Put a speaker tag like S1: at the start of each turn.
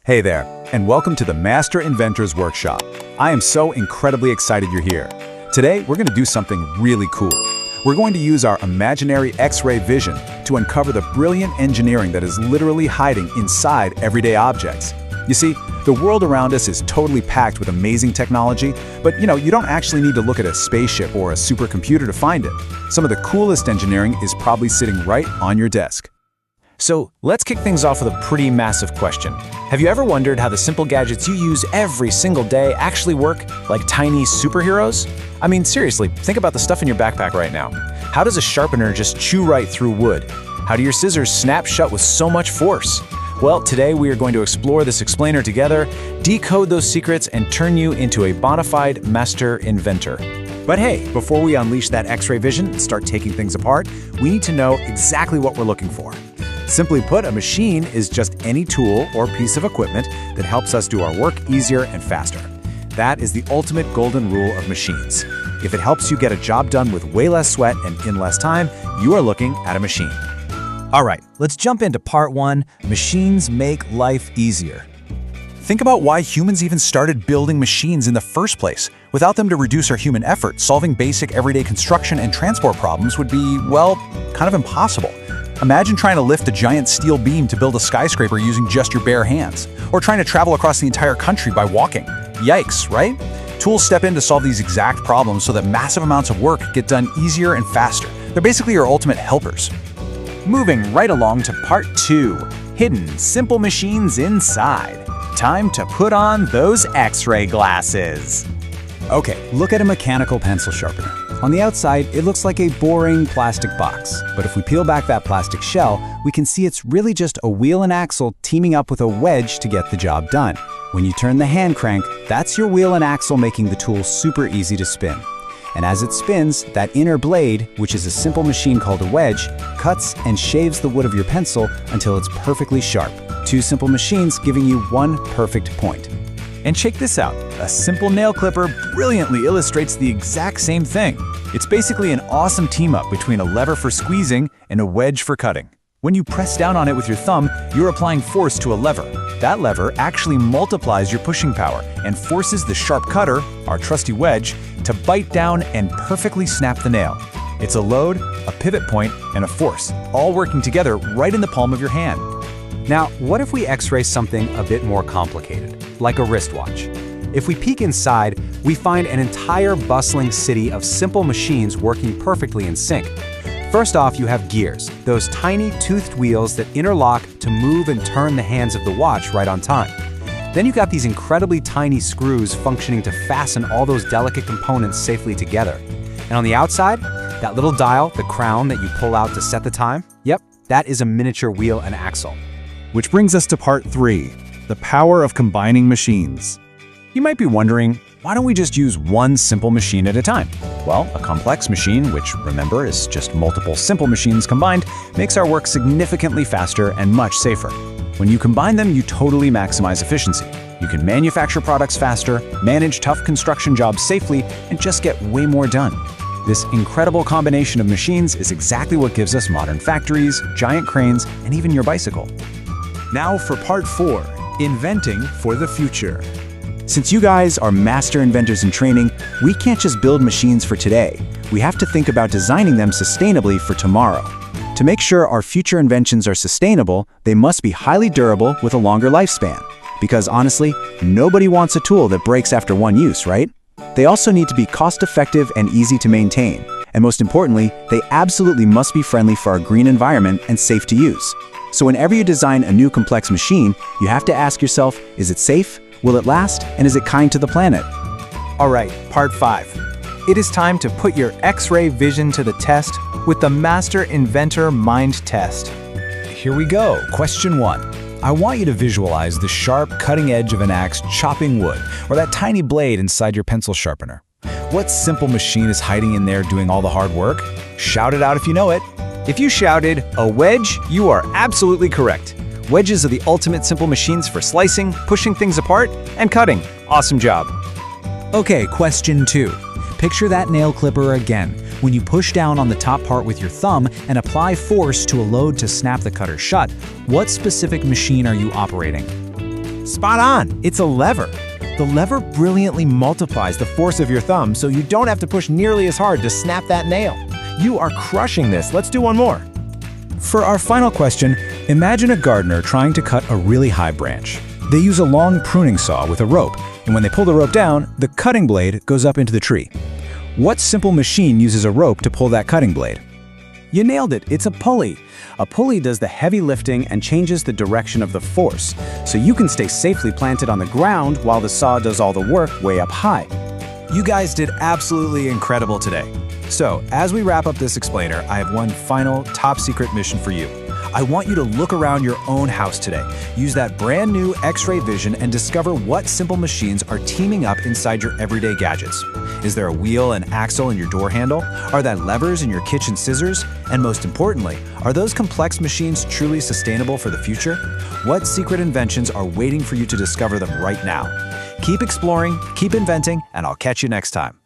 S1: Hey there, and welcome to the Master Inventors Workshop. I am so incredibly excited you're here. Today, we're going to do something really cool. We're going to use our imaginary X-ray vision to uncover the brilliant engineering that is literally hiding inside everyday objects. You see, the world around us is totally packed with amazing technology, but you don't actually need to look at a spaceship or a supercomputer to find it. Some of the coolest engineering is probably sitting right on your desk.
S2: So let's kick things off with a pretty massive question. Have you ever wondered how the simple gadgets you use every single day actually work like tiny superheroes? I mean, seriously, think about the stuff in your backpack right now. How does a sharpener just chew right through wood? How do your scissors snap shut with so much force? Well, today we are going to explore this explainer together, decode those secrets, and turn you into a bona fide master inventor. But hey, before we unleash that X-ray vision and start taking things apart, we need to know exactly what we're looking for. Simply put, a machine is just any tool or piece of equipment that helps us do our work easier and faster. That is the ultimate golden rule of machines. If it helps you get a job done with way less sweat and in less time, you are looking at a machine. All right, let's jump into part one, machines make life easier. Think about why humans even started building machines in the first place. Without them to reduce our human effort, solving basic everyday construction and transport problems would be, well, kind of impossible. Imagine trying to lift a giant steel beam to build a skyscraper using just your bare hands, or trying to travel across the entire country by walking. Yikes, right? Tools step in to solve these exact problems so that massive amounts of work get done easier and faster. They're basically your ultimate helpers. Moving right along to part two, hidden simple machines inside. Time to put on those X-ray glasses. Okay, look at a mechanical pencil sharpener. On the outside, it looks like a boring plastic box. But if we peel back that plastic shell, we can see it's really just a wheel and axle teaming up with a wedge to get the job done. When you turn the hand crank, that's your wheel and axle making the tool super easy to spin. And as it spins, that inner blade, which is a simple machine called a wedge, cuts and shaves the wood of your pencil until it's perfectly sharp. Two simple machines giving you one perfect point. And check this out, a simple nail clipper brilliantly illustrates the exact same thing. It's basically an awesome team-up between a lever for squeezing and a wedge for cutting. When you press down on it with your thumb, you're applying force to a lever. That lever actually multiplies your pushing power and forces the sharp cutter, our trusty wedge, to bite down and perfectly snap the nail. It's a load, a pivot point, and a force, all working together right in the palm of your hand. Now, what if we X-ray something a bit more complicated, like a wristwatch? If we peek inside, we find an entire bustling city of simple machines working perfectly in sync. First off, you have gears, those tiny toothed wheels that interlock to move and turn the hands of the watch right on time. Then you've got these incredibly tiny screws functioning to fasten all those delicate components safely together. And on the outside, that little dial, the crown that you pull out to set the time, yep, that is a miniature wheel and axle.
S1: Which brings us to part three, the power of combining machines. You might be wondering, why don't we just use one simple machine at a time? Well, a complex machine, which remember is just multiple simple machines combined, makes our work significantly faster and much safer. When you combine them, you totally maximize efficiency. You can manufacture products faster, manage tough construction jobs safely, and just get way more done. This incredible combination of machines is exactly what gives us modern factories, giant cranes, and even your bicycle. Now for part four, inventing for the future. Since you guys are master inventors in training, we can't just build machines for today. We have to think about designing them sustainably for tomorrow. To make sure our future inventions are sustainable, they must be highly durable with a longer lifespan. Because honestly, nobody wants a tool that breaks after one use, right? They also need to be cost-effective and easy to maintain. And most importantly, they absolutely must be friendly for our green environment and safe to use. So whenever you design a new complex machine, you have to ask yourself, is it safe? Will it last? And is it kind to the planet?
S2: All right, part five. It is time to put your X-ray vision to the test with the Master Inventor Mind Test. Here we go, question one. I want you to visualize the sharp, cutting edge of an axe chopping wood, or that tiny blade inside your pencil sharpener. What simple machine is hiding in there doing all the hard work? Shout it out if you know it. If you shouted, a wedge, you are absolutely correct. Wedges are the ultimate simple machines for slicing, pushing things apart, and cutting. Awesome job.
S3: Okay, question two. Picture that nail clipper again. When you push down on the top part with your thumb and apply force to a load to snap the cutter shut, what specific machine are you operating?
S2: Spot on! It's a lever. The lever brilliantly multiplies the force of your thumb so you don't have to push nearly as hard to snap that nail. You are crushing this. Let's do one more.
S3: For our final question, imagine a gardener trying to cut a really high branch. They use a long pruning saw with a rope, and when they pull the rope down, the cutting blade goes up into the tree. What simple machine uses a rope to pull that cutting blade?
S1: You nailed it, it's a pulley. A pulley does the heavy lifting and changes the direction of the force, so you can stay safely planted on the ground while the saw does all the work way up high.
S2: You guys did absolutely incredible today. So, as we wrap up this explainer, I have one final top-secret mission for you. I want you to look around your own house today. Use that brand new X-ray vision and discover what simple machines are teaming up inside your everyday gadgets. Is there a wheel and axle in your door handle? Are there levers in your kitchen scissors? And most importantly, are those complex machines truly sustainable for the future? What secret inventions are waiting for you to discover them right now? Keep exploring, keep inventing, and I'll catch you next time.